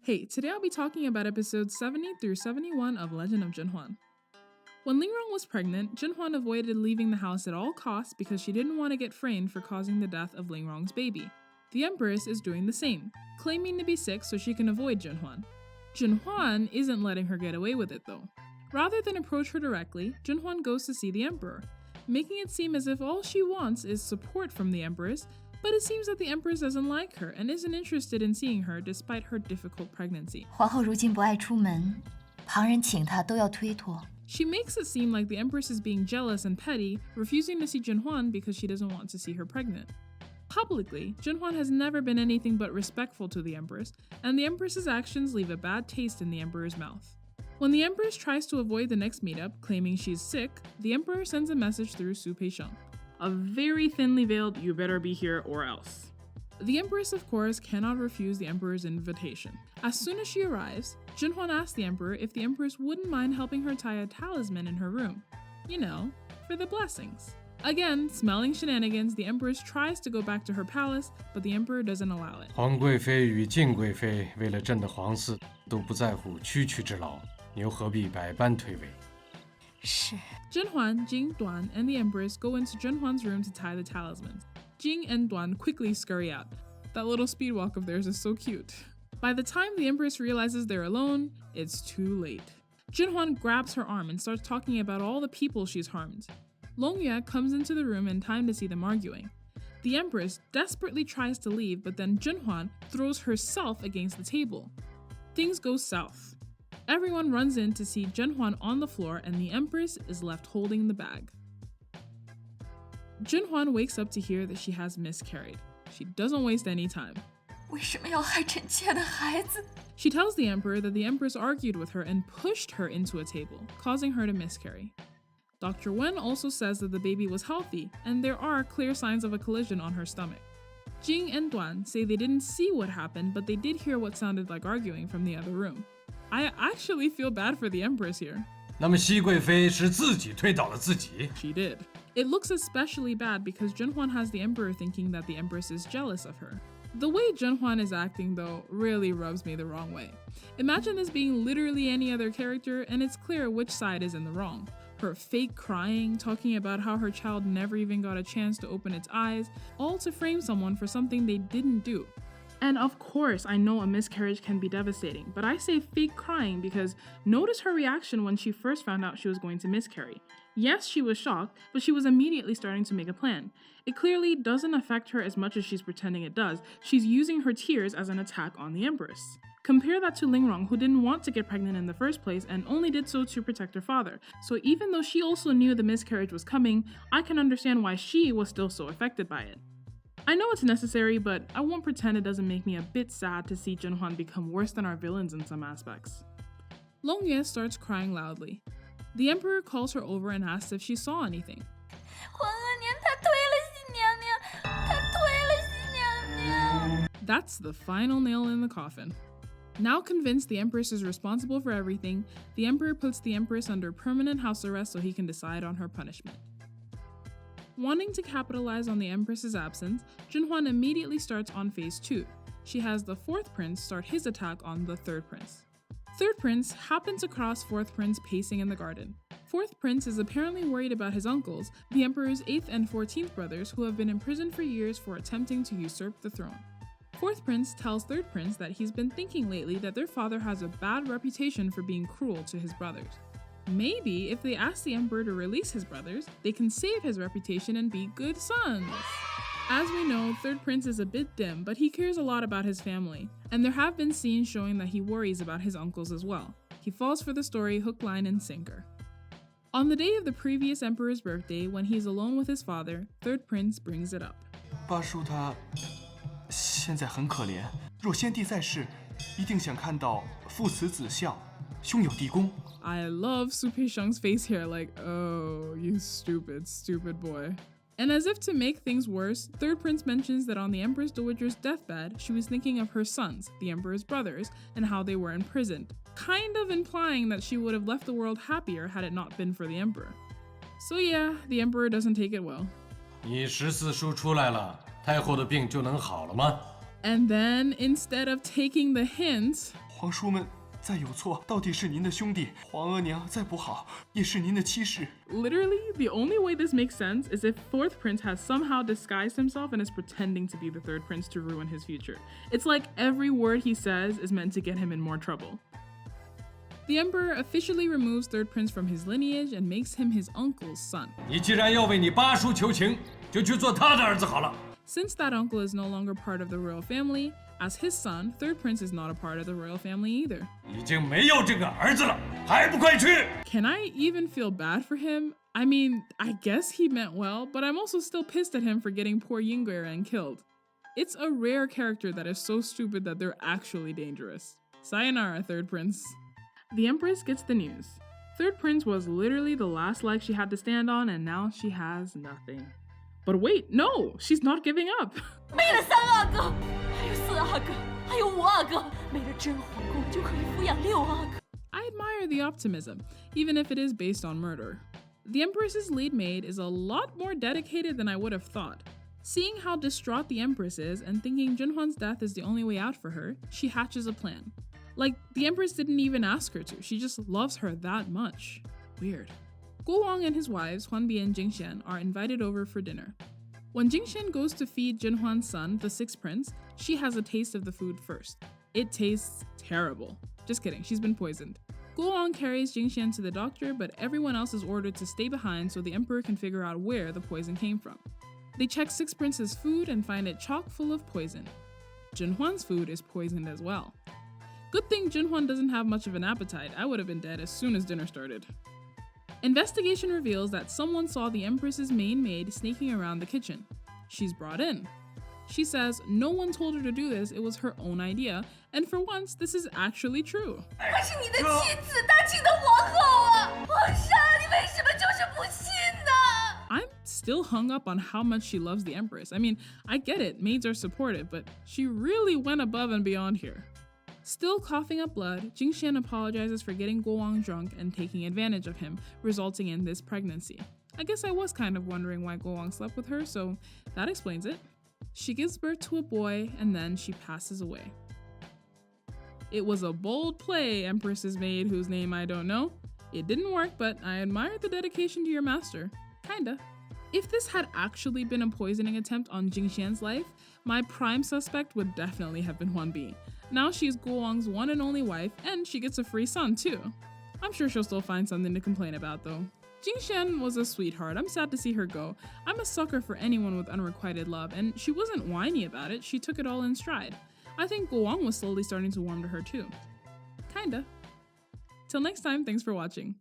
Hey, today I'll be talking about episodes 70 through 71 of Legend of ZhenHuan. When Lingrong was pregnant, ZhenHuan avoided leaving the house at all costs because she didn't want to get framed for causing the death of Lingrong's baby. The Empress is doing the same, claiming to be sick so she can avoid ZhenHuan. ZhenHuan isn't letting her get away with it though. Rather than approach her directly, ZhenHuan goes to see the Emperor, making it seem as if all she wants is support from the Empress, but it seems that the Empress doesn't like her and isn't interested in seeing her despite her difficult pregnancy. 皇后如今不爱出门，旁人请她都要推脱。 She makes it seem like the Empress is being jealous and petty, refusing to see ZhenHuan because she doesn't want to see her pregnant. Publicly, ZhenHuan has never been anything but respectful to the Empress, and the Empress's actions leave a bad taste in the Emperor's mouth. When the Empress tries to avoid the next meetup, claiming she's sick, the Emperor sends a message through Su Peisheng. A very thinly veiled, "You better be here or else." The Empress, of course, cannot refuse the Emperor's invitation. As soon as she arrives, ZhenHuan asks the Emperor if the Empress wouldn't mind helping her tie a talisman in her room. You know, for the blessings. Again, smelling shenanigans, the Empress tries to go back to her palace, but the Emperor doesn't allow it. 皇贵妃与静贵妃为了朕的皇嗣，都不在乎区区之劳，你又何必百般推诿？ 是。 ZhenHuan, Jing, Duan, and the Empress go into ZhenHuan's room to tie the talismans. Jing and Duan quickly scurry out. That little speed walk of theirs is so cute. By the time the Empress realizes they're alone, it's too late. ZhenHuan grabs her arm and starts talking about all the people she's harmed. Longyue comes into the room in time to see them arguing. The Empress desperately tries to leave, but then ZhenHuan throws herself against the table. Things go south. Everyone runs in to see ZhenHuan on the floor, and the Empress is left holding the bag. ZhenHuan wakes up to hear that she has miscarried. She doesn't waste any time. 为什么要害臣妾的孩子？ She tells the Emperor that the Empress argued with her and pushed her into a table, causing her to miscarry. Dr. Wen also says that the baby was healthy, and there are clear signs of a collision on her stomach. Jing and Duan say they didn't see what happened, but they did hear what sounded like arguing from the other room. I actually feel bad for the Empress here. 那么熹贵妃是自己推倒了自己。 She did. It looks especially bad because ZhenHuan has the Emperor thinking that the Empress is jealous of her. The way ZhenHuan is acting, though, really rubs me the wrong way. Imagine this being literally any other character, and it's clear which side is in the wrong. Her fake crying, talking about how her child never even got a chance to open its eyes, all to frame someone for something they didn't do. And of course, I know a miscarriage can be devastating, but I say fake crying because notice her reaction when she first found out she was going to miscarry. Yes, she was shocked, but she was immediately starting to make a plan. It clearly doesn't affect her as much as she's pretending it does. She's using her tears as an attack on the Empress. Compare that to Lingrong, who didn't want to get pregnant in the first place and only did so to protect her father. So even though she also knew the miscarriage was coming, I can understand why she was still so affected by it. I know it's necessary, but I won't pretend it doesn't make me a bit sad to see ZhenHuan become worse than our villains in some aspects. Longyue starts crying loudly. The Emperor calls her over and asks if she saw anything. 皇额娘，她推了新娘娘，她推了新娘娘。 That's the final nail in the coffin. Now convinced the Empress is responsible for everything, the Emperor puts the Empress under permanent house arrest so he can decide on her punishment. Wanting to capitalize on the Empress's absence, ZhenHuan immediately starts on phase 2. She has the 4th prince start his attack on the 3rd prince. 3rd prince happens across 4th prince pacing in the garden. 4th prince is apparently worried about his uncles, the Emperor's 8th and 14th brothers, who have been imprisoned for years for attempting to usurp the throne. 4th prince tells 3rd prince that he's been thinking lately that their father has a bad reputation for being cruel to his brothers. Maybe if they ask the Emperor to release his brothers, they can save his reputation and be good sons. As we know, 3rd Prince is a bit dim, but he cares a lot about his family, and there have been scenes showing that he worries about his uncles as well. He falls for the story hook, line, and sinker. On the day of the previous Emperor's birthday, when he's alone with his father, 3rd Prince brings it up. 八叔他现在很可怜，若先帝在世，一定想看到父慈子孝，兄友弟恭。 I love Su Peisheng's face here, like, oh, you stupid, stupid boy. And as if to make things worse, 3rd Prince mentions that on the Empress Dowager's deathbed, she was thinking of her sons, the Emperor's brothers, and how they were imprisoned, kind of implying that she would have left the world happier had it not been for the Emperor. So yeah, the Emperor doesn't take it well. 你14书出来了，太后的病就能好了吗？ And then, instead of taking the hint, 皇叔们再有错，到底是您的兄弟；皇额娘再不好，也是您的妻室。 Literally, the only way this makes sense is if fourth prince has somehow disguised himself and is pretending to be the third prince to ruin his future. It's like every word he says is meant to get him in more trouble. The emperor officially removes third prince from his lineage and makes him his uncle's son. 你既然要为你八叔求情，就去做他的儿子好了。 Since that uncle is no longer part of the royal family, as his son, third prince is not a part of the royal family either. 已经没有这个儿子了，还不快去！ Can I even feel bad for him? I mean, I guess he meant well, but I'm also still pissed at him for getting poor Yingguiren killed. It's a rare character that is so stupid that they're actually dangerous. Sayonara, third prince. The Empress gets the news. Third prince was literally the last leg she had to stand on, and now she has nothing. But wait, no, she's not giving up. 没了3阿哥，还有4阿哥，还有5阿哥，没了真皇宫就可以抚养6阿哥。 I admire the optimism, even if it is based on murder. The Empress's lead maid is a lot more dedicated than I would have thought. Seeing how distraught the Empress is and thinking ZhenHuan's death is the only way out for her, she hatches a plan. Like, the Empress didn't even ask her to, she just loves her that much. Weird. Guo Wang and his wives, Huanbi and Jingxian, are invited over for dinner. When Jingxian goes to feed ZhenHuan's son, the sixth prince, she has a taste of the food first. It tastes terrible. Just kidding, she's been poisoned. Guo Wang carries Jingxian to the doctor, but everyone else is ordered to stay behind so the emperor can figure out where the poison came from. They check Sixth Prince's food and find it chock full of poison. ZhenHuan's food is poisoned as well. Good thing ZhenHuan doesn't have much of an appetite. I would have been dead as soon as dinner started. Investigation reveals that someone saw the Empress's main maid sneaking around the kitchen. She's brought in. She says no one told her to do this, it was her own idea, and for once, this is actually true. 我是你的妻子，大清的皇后啊！皇上，你为什么就是不信呢？ I'm still hung up on how much she loves the Empress. I mean, I get it, maids are supportive, but she really went above and beyond here. Still coughing up blood, Jingxian apologizes for getting Guo Wang drunk and taking advantage of him, resulting in this pregnancy. I guess I was kind of wondering why Guo Wang slept with her, so that explains it. She gives birth to a boy, and then she passes away. It was a bold play, Empress's maid, whose name I don't know. It didn't work, but I admire the dedication to your master. Kinda. If this had actually been a poisoning attempt on Jingxian's life, my prime suspect would definitely have been Huanbi. Now she's Guo Wang's one and only wife, and she gets a free son too. I'm sure she'll still find something to complain about though. Jingxian was a sweetheart, I'm sad to see her go. I'm a sucker for anyone with unrequited love, and she wasn't whiny about it, she took it all in stride. I think Guo Wang was slowly starting to warm to her too. Kinda. Till next time, thanks for watching.